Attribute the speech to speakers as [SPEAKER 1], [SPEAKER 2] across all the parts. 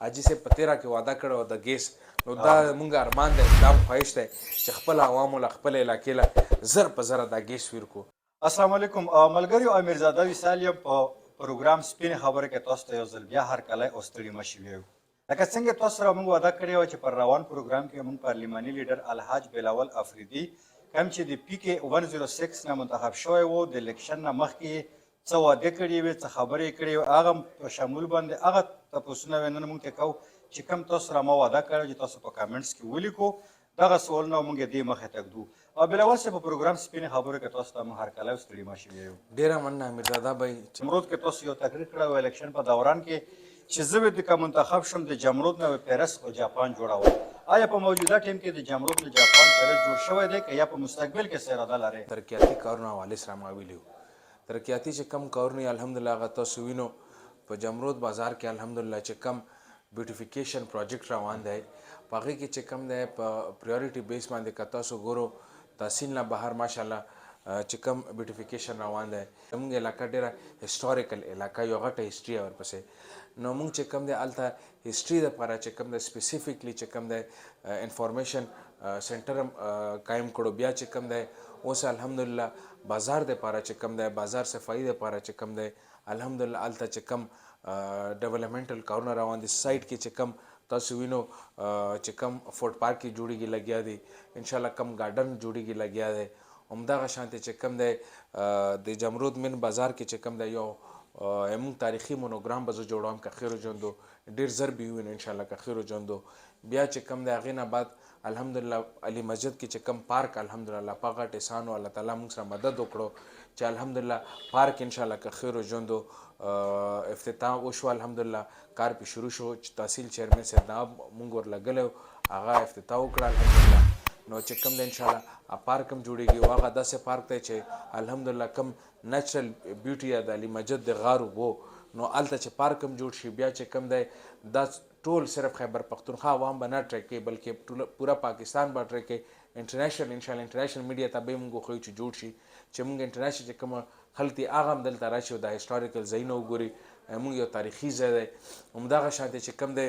[SPEAKER 1] حاجي صاحب په تېره کې وعده کړې وه د ګیس، نو دا مونږ ارمان دی، دا خواهش دی چې خپل عوامو له خپل علاقې له زر په زره دا ګیس ویر کړو.
[SPEAKER 2] السلام علیکم ملګریو، امیرزاده وصال یم په پروګرام سپینې خبرې کې تاسو ته یو ځل بیا هرکلی او ستړي مه شوي یو. لکه څنګه تاسو سره موږ وعده کړې وه چې پر روان پروګرام کې موږ پارلماني لیډر الحاج بلاول افریدي کوم چې د پی کې 106 نه منتخب شوی و د الیکشن نه مخکې څه وعدې کړې وې، څه خبرې کړې وې، هغه په شمول باندې هغه تپوسونه نن موږ ته کوو چې کوم تاسو سره ما وعده کړې چې تاسو په کامنټس کې ولیکو. دغه سوالونه موږ دې مخې ته ږدو. بلاول صاحب په پروګرام سپینې خبرو کې تاسو ته موږ هرکلی او ستړي مه شوي یو.
[SPEAKER 1] ډېره مننه امیرزاده بھائی.
[SPEAKER 2] جمرود کې تاسو یو تقریر کړی و الیکشن په دوران کې چې زه د که منتخب شم د جمرود نه پیرس او جاپان جوړول. آیا په موجوده ټیم کې د جمرود له جاپان پیرس جوړ شوی دی که یا په مستقبل کې څه اراده لرئ؟
[SPEAKER 1] ترقیاتي کارونه حوالې سره ما ویلي وو. ترقیاتي چې کم کارونه یې الحمدلله هغه تاسو وینو په جمرود بازار کې الحمدلله چې کم بیوټیفیکیشن پروجیکټ روان دی په هغې کې چې کم دی په پریورټي بیس باندې که تاسو ګورو تحصیل نه بهر ماشاءالله چې کم بیوټیفیکیشن روان دی. زموږ علاقه ډېره هسټوریکل علاقه، یو غټه هسټري ورپسې، نو موږ چې کم دی هلته هسټري دپاره چې کم دی سپیسیفکلی چې کم دی انفارمیشن سنټر هم قایم کړو. بیا چې کم دی اوس الحمدلله بازار دپاره چې کم دی بازار صفایي دپاره چې کم دی الحمدلله هلته چې کم ډیولپمنټل کارونه روان دي. سایډ کې چې کم تاسو وینو چې کم فوډ پارک کې جوړیږي لګیا دی، انشاءالله کم ګارډن جوړیږي لګیا دی. همدغه شانتې چې کم دی د جمرود مین بازار کې چې کم دی یو موږ تاریخي مونوګرام به زه جوړوم که خیر ژوندو ډېر زر به ووینو انشاءالله که خیر ژوندو. بیا چې کم دی هغې نه بعد الحمدلله علي مسجد کې چې کم پارک الحمدلله په غټ احسان و الله تعالی موږ سره مدد وکړو چې الحمدلله پارک انشاءالله که خیر ژوندو افتتاح وشو. الحمدلله کار پې شروع شو چې تحصیل چیرمن صاحب ناب موږ ورلګلی و هغه افتتاح وکړه الحمدلله. نو چې کوم دی انشاءالله پارک هم جوړیږي او هغه داسې پارک دی چې الحمدلله کوم نیچرل بیوټي یا د علي مسجد د غار اوبو نو هلته چې پارک هم جوړ شي. بیا چې کوم دی دا ټول صرف خیبر پختونخوا عوام به نه ټریک کوي بلکې پوره پاکستان به ټریک کوي. انټرنیشنل انشاءالله انټرنیشنل میډیا ته به یې موږ وښیو چې جوړ شي چې موږ انټرنیشنل چې کومه خلک دي هغه هم دلته راشي او دا هسټوریکل ځایونه وګوري. موږ یو تاریخي ځای دی. همدغه شانتې چې کوم دی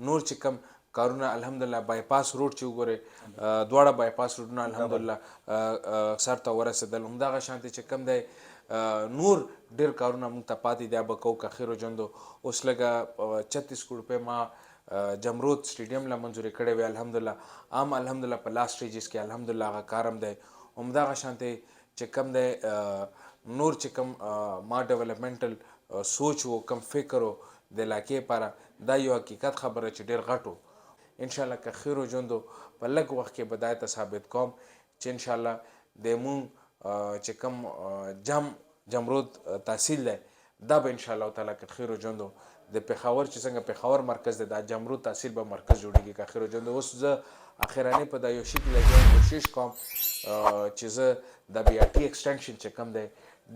[SPEAKER 1] نور چې کوم کارونه الحمدلله بایپاس روډ چې وګورئ دواړه بایپاس روډونه الحمدلله سر ته ورسېدل. همدغه شانتې چې کوم دی نور ډېر کارونه موږ ته پاتې دی به کوو که خیر ژوندو. اوس لږه 36 کروڑ روپۍ ما جمرود سټیډیم له منظوري کړی وی الحمدلله هم الحمدلله په لاست سټیجز کې الحمدلله هغه کار هم دی. همدغه شانتې چې کوم دی نور چې کوم ما ډیولپمنټل سوچ و کوم فکر و د علاقې لپاره دا یو حقیقت خبره چې ډېر غټ و. انشاءالله که خیر و ژوند په لږ وخت کې به دا ته ثابت کوم چې انشاءالله د مونږ چې کوم جمرود تحصیل دی دا به انشاءالله تعالی که خیر و ژوند د پېښور چې څنګه پېښور مرکز دی دا جمرود تحصیل به مرکز جوړیږي که خیر و ژوند. اوس زه اخراني په دا یو شي کې لګیا کوشش کوم چې زه د بي آر ټي ایکسټنشن چې کوم دی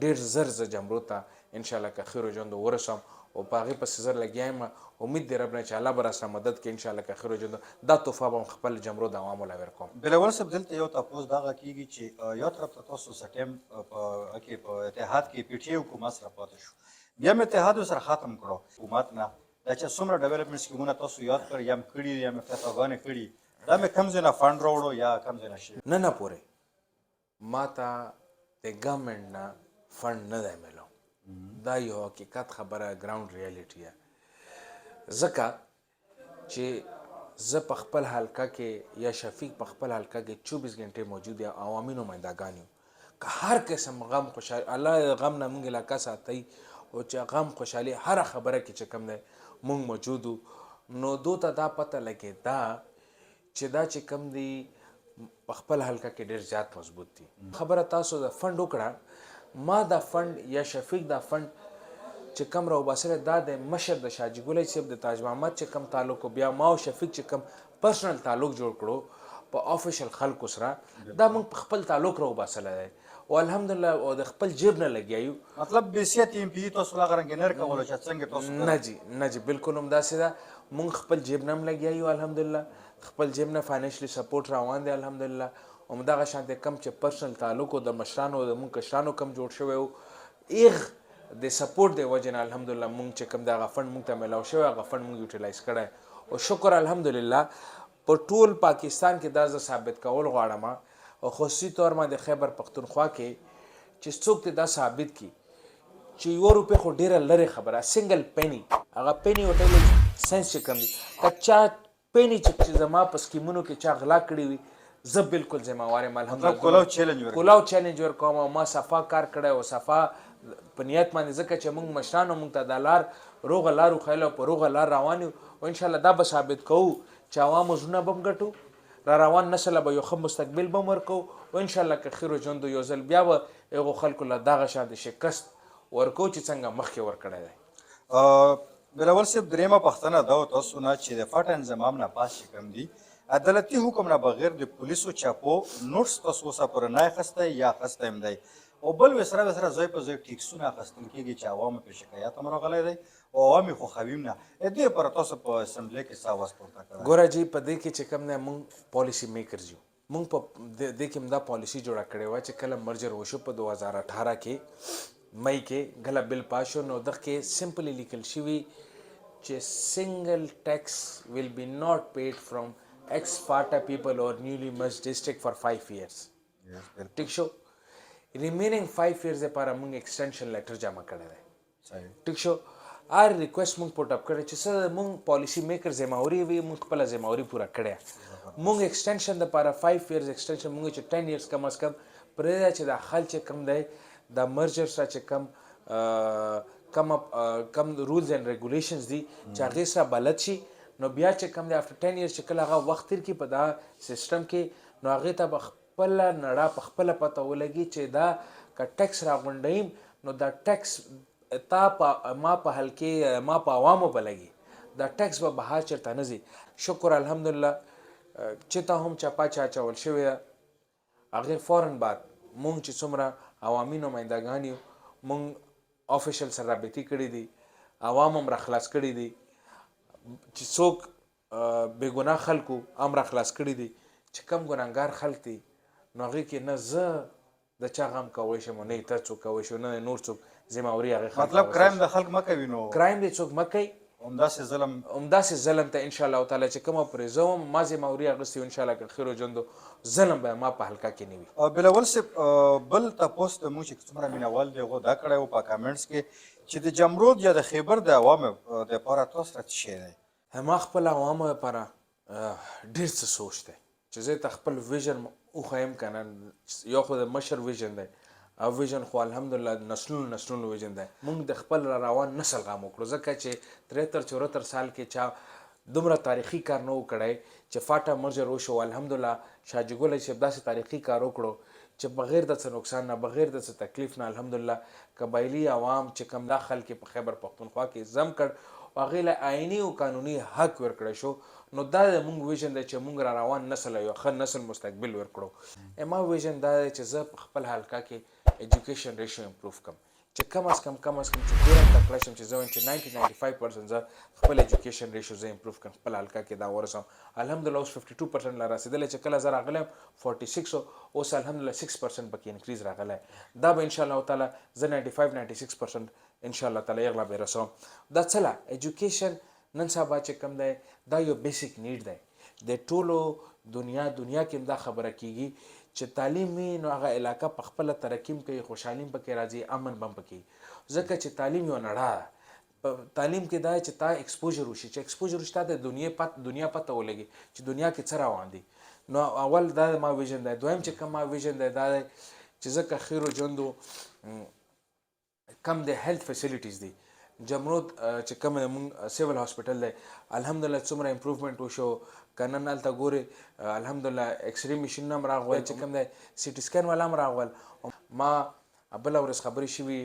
[SPEAKER 1] ډېر زر زه جمرود ته انشاءالله که خیر و ژوند ورسوم او په هغې پسې زه لګیا یم. امید دی رب نه چې الله به راسره مدد کړي انشاءالله که خیر و ژوند دا تحفه به هم خپل جمرود عوامو له ورکوم.
[SPEAKER 2] بلاول صاحب دلته یو تپوس دغه کېږي چې یو طرف ته تاسو څه ټایم په اتحاد کې پی ټي آی حکومت سره پاتې شو، بیا مې اتحاد سره ختم کړو حکومت نه. دا چې څومره ډیولپمنټ سکیمونه تاسو یاد کړئ یا مې کړي یا مې افتتاحګانې کړي دا مې کوم ځای نه فنډ راوړو یا کوم ځای نه شي؟
[SPEAKER 1] نه پورې ما ته د ګورنمنټ نه فنډ نه دی میلو. دا یو حقیقت خبره ګراوند ریالټي ده. ځکه چې زه په خپل حلقه کې یا شفیق په خپل حلقه کې 24 غنټې موجود یا عوامي نمایندګان یو که هر قسم غم خوشحالي الله غم نه موږ علاقه ساتي او چې غم خوشحالي هر خبره کې چې کوم دی موږ موجود وو. نو دو ته دا پته لګېده چې دا چې کوم دی په خپل حلقه کې ډېر زیات مضبوط دي. خبره تاسو د فنډ وکړه ما دا فنډ یا شفیق دا فنډ چې کوم راوباسلی دا د مشر د شاجي ګولۍ صاحب د تاج محمد چې کوم تعلق بیا ما او شفیق چې کوم پرسنل تعلق جوړ کړو په آفیشل خلکو سره دا موږ په خپل تعلق راوباسلی دی او الحمدلله او د خپل جیب نه لګیا یو.
[SPEAKER 2] مطلب بحیثیت ایم پي تاسو هغه رنګې نه ورکولو چې څنګه تاسو
[SPEAKER 1] نه جی بالکل همداسې ده. موږ خپل جیب نه هم لګیا یو الحمدلله خپل جیب نه فاینانشلی سپورټ روان دی الحمدلله. همدغه شانتې کم چې پرسنل تعلق و د مشرانو د موږ کشرانو کم جوړ شوی و ایغ د سپورټ د وجه نه الحمدلله مونږ چې کوم دغه فنډ مونږ ته میلاو شوی هغه فنډ مونږ یوټیلایز کړی او شکر الحمدلله په ټول پاکستان کې دا زه ثابت کول غواړم او خصوصي طور باندې خیبر پختونخوا کې چې څوک ته دا ثابت کی چې یو روپۍ خو ډیره لرې خبره سنگل پینی هغه پینی هوټل ساينس چې کوم دي که چا پینی چې زما په سکیمونو کې چا غلا کړی وي زه بالکل ذمہوار یم الحمدلله کولاو چیلنج ورکوم او ما صفا کار کړی او صفا په نیت باندې ځکه چې موږ مشرانو موږ ته دا لار روغه لار وښیله او په روغه لار روان یو او انشاءالله دا به ثابت کوو چې عوامو زړونه به هم ګټو را روان نسل به یو ښه مستقبل به هم ورکوو او انشاءالله که خیر و ژوند یو ځل بیا به هغو خلکو له دغه شان د شکست ورکو چې څنګه مخکې ورکړی دی
[SPEAKER 2] بلاول صاحب دریمه پوښتنه دا و تاسو نه چې د فټ انضمام نه پاس چې کوم دي عدالتي حکم نه بغیر د پولیسو چاپو نوټس تاسو اوسه پورې نه اخیستی یا اخیستی هم دی او بل وسره ځای په ځای ټیکسونه اخیستل کېږي چې عوامو پرې شکایت هم راغلی دی او عوام یې خوښوي هم نه د دې لپاره تاسو په اسمبلۍ کې څه آواز پورته کړی
[SPEAKER 1] ګوره جي په دې کې چې کوم دی موږ پالیسي میکرز یو موږ په دې کې هم دا پالیسي جوړه کړې وه چې کله مرجر وشو په 2018 کې مئی کې کله بل پاس شو نو دغه کې سمپلی لیکل شوي چې single tax will be not paid from ex-Fata people or newly merged district for 5 years. ٹھیک شو remaining 5 years لپاره موږ extension letter جمع کړی دی ٹھیک شو هر ریکویسټ موږ پوټ اپ کړی چې څه موږ پالیسی میکر ذمہواري وي موږ خپله ذمہواري پوره کړې موږ extension لپاره 5 years extension موږ چې 10 years کم از کم پرېږده چې دا خل چې کم دی دا مرجر سره چې کم رولز اینڈ ریګولیشنز دي چې هغې سره بلد شي نو بیا چې کم دی افټر 10 ایئرز چې کله هغه وخت تېر کړي په دا سیسټم کې نو هغې ته به خپله نړه په خپله پته ولګي چې دا که ټیکس راغونډویم نو دا ټیکس ما په حلقې ما په عوامو به لګي دا ټیکس به بهر چېرته نه ځي شکر الحمدلله چې ته هم چپا چا اچول شوې ده هغې فوراً بعد مونږ چې څومره عوامي نمایندګان یو مونږ آفیشل سره رابطې کړي دي عوام هم راخلاص کړي دي چې څوک بې ګناه خلکو هم راخلاص کړي دي چې کم ګناهګار خلک دي نو هغې کې نه زه د چا غم کولی شم نه یې ته څوک کولی شو نه نور څوک ذمہواري هغې
[SPEAKER 2] مطلب کرایم د خلک مه کوي نو
[SPEAKER 1] کرایم دې څوک مه کوي همداسې ظلم ته انشاءالله تعالی چې کومه پرې زه وم ما ذمہواري اخیستې وي انشاءالله که خیر و ژوند ظلم به ما په حلقه کې نه وي
[SPEAKER 2] بلاول صاحب بل تپوس ته موږ چې څومره مینوال دی هغو دا کړی و په کامنټس کې چې د جمرود یا د خیبر د عوامو دپاره تاسو ته څه شی دی
[SPEAKER 1] ما خپل عوامو لپاره ډېر څه سوچ دی چې زه ته خپل ویژن وښیم که نه یو خو د مشر ویژن دی او ویژن خو الحمدلله نسلونو ویژن دی موږ د خپل را روان نسل غم وکړو ځکه چې 73-74 سال کې چا دومره تاریخي کار نه و کړی چې فاټا مرجر وشو الحمدلله شاه جګولی صاحب داسې تاریخي کار وکړو چې بغیر د څه نقصان نه بغیر د څه تکلیف نه الحمدلله قبایلي عوام چې کوم دا خلک په خیبر پختونخوا کې زم کړ او هغې له آئیني او قانوني حق ورکړی شو نو دا د موږ ویژن دی چې موږ را روان نسل یو ښه نسل مستقبل ورکړو ما ویژن دا دی چې زه په خپل حلقه کې ایجوکیشن ریشو امپروف کړم چې کم از کم چې ډېر هم تکړه شم چې زه وایم چې 90-95% زه خپل ایجوکیشن ریشو زه امپروف کړم خپل حلقه کې دا ورسوم الحمدلله اوس 52% لا رسېدلی چې کله زه راغلی یم 46 اوس الحمدلله 6% پکې انکریز راغلی دا به انشاءالله تعالی زه 95-96% انشاءالله تعالی یغلا به رسوم دا څه له ایجوکیشن نن سبا چې کوم دی دا یو بیسیک نیډ دی د ټولو دنیا کې هم دا خبره کیږي چې تعلیم وي نو هغه علاقه په خپله ترقي هم کوي خوشحالي هم پکې راځي امن به هم پکې ځکه چې تعلیم یو نړه په تعلیم کې دا چې تا ایکسپوژر وشي چې ایکسپوژر وشي تا د دنیا پته ولګي چې دنیا کې څه روان دي نو اول دا ما ویژن دی دویم چې کوم ما ویژن دی دا دی چې ځکه خیر و ژوندو کم د هیلث فیسیلیټیز دي جمرود چې کوم زموږ سیول هاسپټل دی الحمدلله څومره امپروومنټ وشو که نن هلته ګورې الحمدلله ایکس رې مشینونه هم راغول چې کوم دی سی ټي سکین والا هم راغول ما بله ورځ خبرې شوي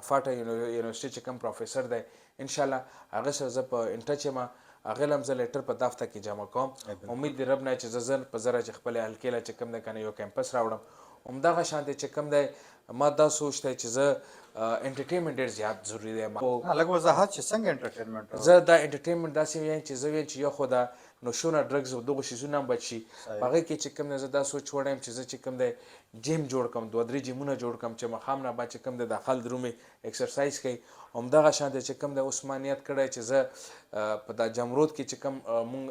[SPEAKER 1] فاټا یونیورسټي چې کوم پروفیسر دی انشاءالله هغه سره زه په انټچ یم هغې له هم زه لیټر په دفتر کې جمع کوم امید د رب نه چې زه زر په زره چې خپلې حلقې له چې کوم دی که نه یو کیمپس راوړم همدغه شانتې چې کوم دی ما دا سوچ دی چې زه انټرټینمنټ ډېر زیات ضروري دی
[SPEAKER 2] لږ وضاحت چې څنګه انټرټینمنټ
[SPEAKER 1] زه دا انټرټینمنټ داسې وایم چې زه وایم چې یو خو دا نو شونه ډرګز او دغه شیزونه هم بچ شي په هغې کې چې کوم دی زه دا سوچ وړی یم چې زه چې کوم دی جیم جوړ کړم 2-3 جیمونه جوړ کړم چې ماښام نه بعد چې کوم دی د خلک درومې اکسرسایز کوي همدغه شانته چې کوم دی اوس ما نیت کړی چې زه په دا جمرود کې چې کوم مونږ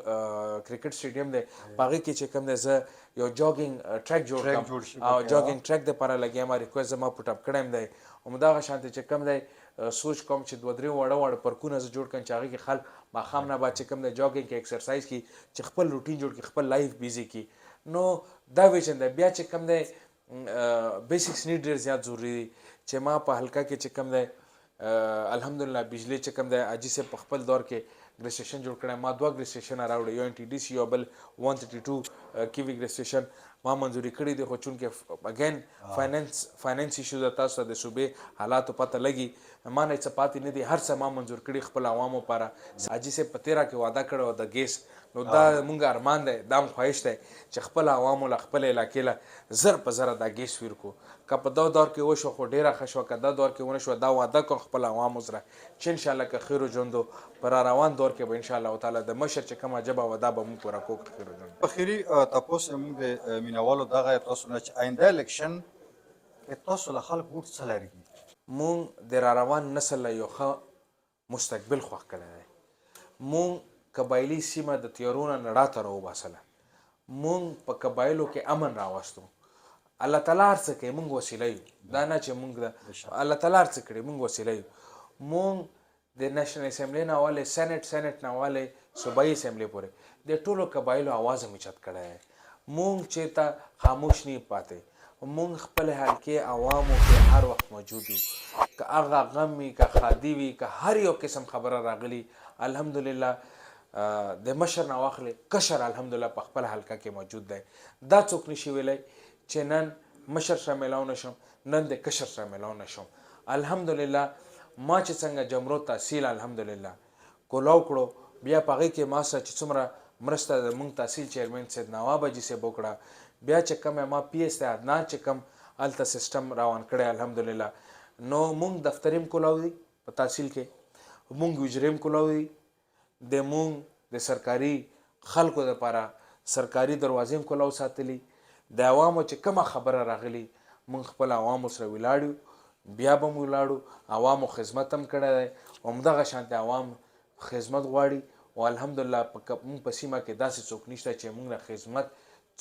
[SPEAKER 1] کرکټ سټیډیم دی په هغې کې چې کوم دی زه یو جاګینګ ټریک جوړ کړم او جاګینګ ټریک دپاره لګیا یم ریکویسټ زما پټ اپ کړی یم دی همدغه شانته چې کوم دی سوچ کوم چې 2-3 واړه پارکونه زه جوړ کړم چې هغې کې خلک ماښام نه بعد چې کوم دی جاګینګ کې اکسرسایز کړي چې خپل روټین جوړ کړي خپل لایف بیزي کړي نو دا ویژن دی بیا چې کوم دی بیسکس نیډ ډېر زیات ضروري دي چې ما په حلقه کې چې کوم دی الحمدلله بجلی چې کوم دی حاجي صاحب په خپل دور کې ګریسټیشن جوړ کړی ما 2 ګریسټیشنه راوړي یو NTDC یو بل 132 کیوي ګریسټیشن ما منظوري کړی دی خو چونکې اګین فاینانس ایشوز تاسو ته د صوبې حالاتو پته لګي ما نه څه پاتې نه دي هر څه ما منظور کړي خپل عوامو لپاره حاجي صاحب په 13 کې وعده کړی و د ګیس نو دا مونږ ارمان دی دا هم خواهش دی چې خپل عوامو له خپل علاقې له زر په زره دا ګیس ویر کو که په دا دور کې وشو خو ډېره ښه شوه که دا دور کې ونه شوه دا وعده کوم خپل عوامو سره چې انشاءالله که خیر و ژوند په را روان دور کې به انشاءالله تعالی د مشر چې کومه ژبه وه دا به مونږ پوره کوو خیر و ژوند
[SPEAKER 2] اخري تپوس موږ د مینوالو دغه تاسو نه چې آینده الیکشن کې تاسو له خلکو ووټ څه لري
[SPEAKER 1] مونږ د را روان نسل له یو ښه مستقبل خوښ کړی دی مونږ قبایلي سیمه د تیارونه نړا ته راوباسله مونږ په قبایلو کې امن راوستو الله تعالی هر څه کوي مونږ وسیله یو دا نه چې مونږ د الله تعالی هر څه کړي مونږ وسیله یو مونږ د نېشنل اسمبلی نه والې سینټ نه والې صوبایي اسمبلی پورې د ټولو قبایلو آواز هم اوچت کړی دی مونږ چېرته خاموش نه پاتې مونږ خپل حلقې عوامو کې هر وخت موجود یو که هغه غم وي که ښادي وي که هر یو قسم خبره راغلي الحمدلله د مشر نه واخلې کشر الحمدلله په خپل حلقه کې موجود دی دا څوک نشي ویلی چې نن مشر سره میلاو نشم نن د کشر سره میلاو نشم الحمدلله ما چې څنګه جمرود تحصیل الحمدلله کولاو کړو بیا په هغې کې ما سره چې څومره مرسته زموږ تحصیل چیرمن سید نواب حاجي صاحب وکړه بیا چې کوم ما PS ته عدنان چې کوم هلته سیسټم روان کړی الحمدلله نو مونږ دفتریم کولاو دي په تحصیل کې مونږ حجرې کولاو دي د مونږ د سرکاري خلکو دپاره سرکاري دروازې هم کولاو ساتلي د عوامو چې کومه خبره راغلي مونږ خپل عوامو سره ولاړ یو بیا به مو ولاړو عوامو خدمت هم کړی دی همدغه شانتې عوام خدمت غواړي او الحمدلله مونږ په سیمه کې داسې څوک نشته چې مونږ نه خدمت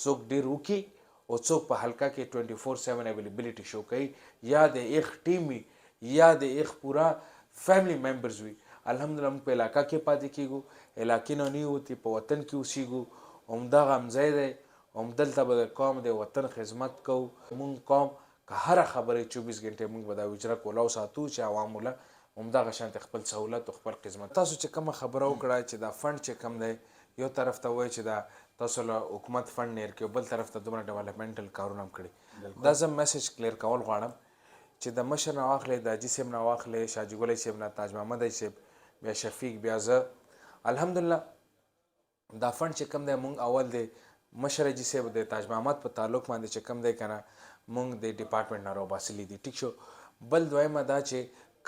[SPEAKER 1] څوک ډېر وکړي او څوک په حلقه کې 24/7 اویلیبلیټي شو کوي یا د ایخ ټیم وي یا د ایخ پورا فیملی ممبرز وي الحمدلله موږ په علاقه کې پاتې کیږو علاقې نه نه وتي په وطن کې اوسېږو همدغه هم ځای دی همدلته به د قوم د وطن خدمت کوو مونږ قوم که هره خبرې 24 غنټې مونږ به دا وجره کولاو ساتو چې عوامو له همدغه شانتې خپل سهولت او خپل خدمت تاسو چې کومه خبره وکړه چې دا فنډ چې کم دی یو طرف ته وایي چې دا تاسو له حکومت فنډ نه ورکوي بل طرف ته دومره ډیولپمنټل کارونه هم کړي دا زه میسج کلیر کول غواړم چې د مشر نه واخلې د حاجي صاحب نه واخلې شاجي ګل صاحب نه تاج محمد صاحب بیا شفیق بیا زه الحمدلله دا فنډ چې کوم دی مونږ اول د مشر حاجي صاحب د تاج محمد په تعلق باندې چې کوم دی که نه مونږ د ډپارټمنټ نه راوباسلي دي ټیک شو بل دویمه دا چې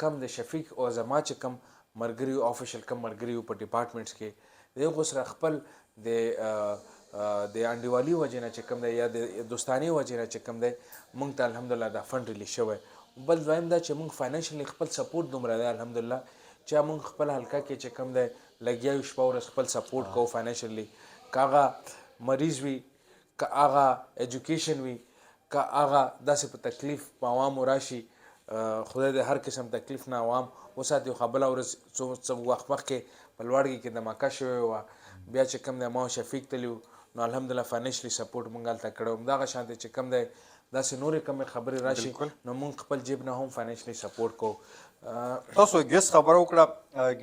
[SPEAKER 1] کم د شفیق او زما چې کم ملګري آفیشل کم ملګري په ډپارټمنټس کې د هغو سره خپل د انډیوالي وجې نه چې کوم دی یا د دوستاني وجې نه چې کوم دی مونږ ته الحمدلله دا فنډ ریلیز شوی بل دویم دا چې مونږ فاینانشلی خپل سپورټ دومره دی الحمدلله چې مونږ خپل حلقه کې چې کوم دی لګیا یو شپه ورځ خپل سپورټ کوو فاینانشلی که هغه مریض وي که هغه ایجوکیشن وي که هغه داسې په تکلیف په عوامو راشي خدای د هر قسم تکلیف نه عوام وساتي خو بله ورځ څه وخت مخکې په لوړګي کې دماکه شوې وه بیا چې کوم دی ما شفیق تلي نو الحمدلله فاینانشلی سپورټ مونږ هلته کړی همدغه شانتې چې کوم دی داسې نورې کمې خبرې راشي نو مونږ خپل جیب نه هم فاینانشلی سپورټ کوو
[SPEAKER 2] تاسو ګیس خبره وکړه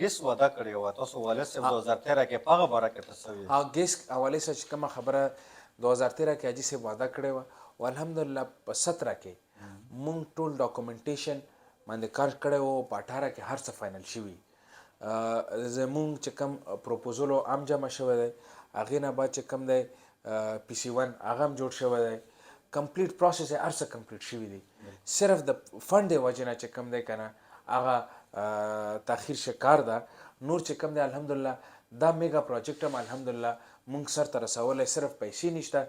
[SPEAKER 2] ګیس وعده کړې وه تاسو والد صاحب 2013 کې په هغه باره کې څه ویل
[SPEAKER 1] ګیس حوالې سره چې کومه خبره 2013 کې حاجي صاحب وعده کړې وه او الحمدلله په 17 کې مونږ ټول ډاکومنټیشن باندې کار کړی و په 18 کې هر څه فاینل شوي زمونږ چې کوم پروپوزل عام جمع شوی دی هغې نه بعد چې کوم دی PC1 هغه هم جوړ شوی دی کمپلیټ پروسس یې هر څه کمپلیټ شوي دی صرف د فنډ د وجې نه چې کوم دی که نه هغه تاخیر شکار ده نور چې کوم دی الحمدلله دا میگا پروجیکټ هم الحمدلله مونږ سر ته رسولی صرف پیسې نشته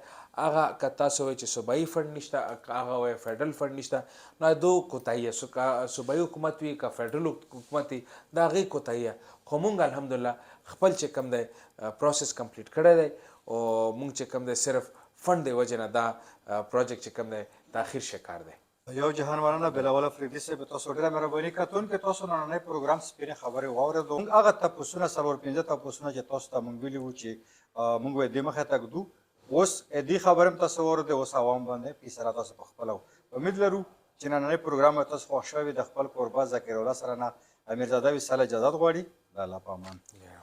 [SPEAKER 1] هغه که تاسو وایئ چې صوبایي فنډ نشته هغه وایي فیډرل فنډ نشته نو دو کوتاهیه که صوبایي حکومت وي که فیډرل حکومت وي د هغې کوتاهیه خو مونږ الحمدلله خپل چې کوم دی پروسس کمپلیټ کړی دی او مونږ چې کوم دی صرف فنډ دی وجې نه دا پروجیکټ چې کوم دی تاخیر شکار دی
[SPEAKER 2] یو جهان مننه بلاول افریدي صاحب تاسو ډېره مهرباني کتونکي تاسو نننی پروګرام سپینې خبرې واورېدو موږ هغه تپوسونه څلور پنځه تپوسونه چې تاسو ته موږ ویلي وو چې موږ به دې مخې ته ږدو اوس دې خبرې هم تاسو واورېدې اوس عوام باندې فیصله تاسو په خپله امید لرو چې نننی پروګرام تاسو خوښ شوی د خپل کوربه ذکر الله سره نه امیرزاده وصال اجازت غواړي د الله په امان